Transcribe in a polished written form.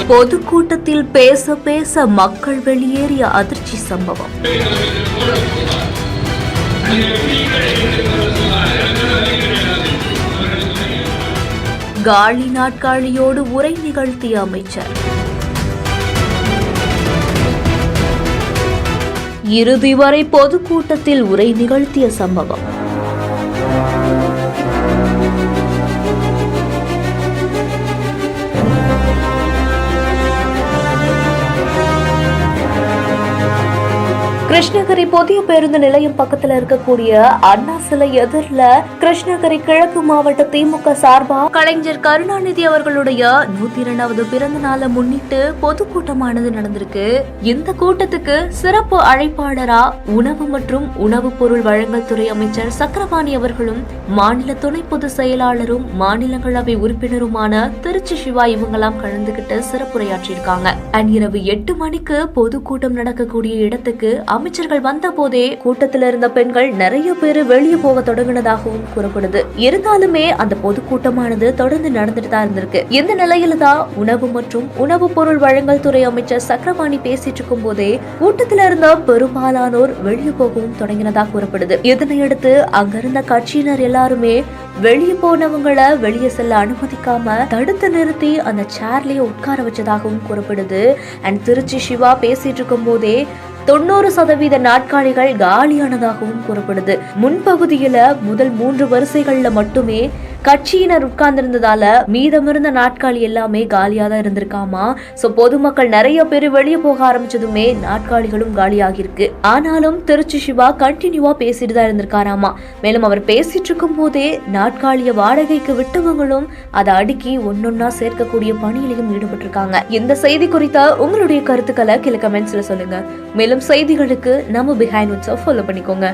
பொதுக்கூட்டத்தில் பேச பேச மக்கள் வெளியேறிய அதிர்ச்சி சம்பவம். காலி நாட்காலியோடு உரை நிகழ்த்திய அமைச்சர். இறுதி வரை பொதுக்கூட்டத்தில் உரை நிகழ்த்திய சம்பவம். கிருஷ்ணகிரி புதிய பேருந்து நிலையம் பக்கத்துல இருக்கக்கூடிய அண்ணா சிலை எதிரில கிருஷ்ணகிரி கிழக்கு மாவட்ட திமுக சார்பா கலைஞர் கருணாநிதி அவர்களுடைய 102வது பிறந்த நாளை முன்னிட்டு பொதுக்கூட்டமானது நடந்திருக்கு. இந்த கூட்டத்துக்கு சிறப்பு அழைப்பாளரா உணவு மற்றும் உணவுப் பொருள் வழங்கல் துறை அமைச்சர் சக்கரபாணி அவர்களும் மாநில துணை பொதுச் செயலாளரும் மாநிலங்களவை உறுப்பினருமான திருச்சி சிவா இவங்கெல்லாம் கலந்துகிட்டு சிறப்புரையாற்றியிருக்காங்க. இரவு 8 மணிக்கு பொதுக்கூட்டம் நடக்கக்கூடிய இடத்துக்கு அமைச்சர்கள் வந்த போதே கூட்டத்தில் இருந்த பெண்கள் நிறைய பேர் வெளியே போக தொடங்கினதாகவும் கூறப்படுது. இருந்தாலுமே அந்த பொதுக்கூட்டமானது தொடர்ந்து நடந்துட்டு தான் இருந்திருக்கு. இந்த நிலையில தான் உணவு மற்றும் உணவுப் பொருள் வழங்கல் துறை அமைச்சர் சக்கரபாணி பேசிட்டு இருக்கும் போதே கூட்டத்தில் இருந்த பெரும்பாலானோர் வெளியே போகவும் தொடங்கினதா கூறப்படுது. இதனையடுத்து அங்கிருந்த கட்சியினர் எல்லாருமே வெளியே போனவங்களை வெளியே செல்ல அனுமதிக்காம தடுத்து நிறுத்தி அந்த சேர்லயே உட்கார வச்சதாகவும் கூறப்படுது. திருச்சி சிவா பேசிட்டு இருக்கும் போதே 90% நாட்காலிகள் காலியானதாகவும் கூறப்படுது. முன்பகுதியில முதல் 3 வரிசைகள்ல மட்டுமே கட்சியினர் உட்கார்ந்திருந்ததால மீதமிருந்த நாட்காலி எல்லாமே காலியா தான் இருந்திருக்காமா. சோ பொதுமக்கள் நிறைய பேர் வெளியே போக ஆரம்பிச்சதுமே நாட்காலிகளும் காலியாகி இருக்கு. ஆனாலும் திருச்சி சிவா கண்டினியூவா பேசிட்டு தான் இருந்திருக்காராமா. மேலும் அவர் பேசிட்டு இருக்கும் போதே நாட்காலிய வாடகைக்கு விட்டவங்களும் அதை அடுக்கி ஒன்னொன்னா சேர்க்கக்கூடிய பணியிலையும் ஈடுபட்டிருக்காங்க. இந்த செய்தி குறித்த உங்களுடைய கருத்துக்களை கீழே கமெண்ட்ஸ்ல சொல்லுங்க. மேலும் செய்திகளுக்கு நம்ம பிஹைண்ட் ஃபாலோ பண்ணிக்கோங்க.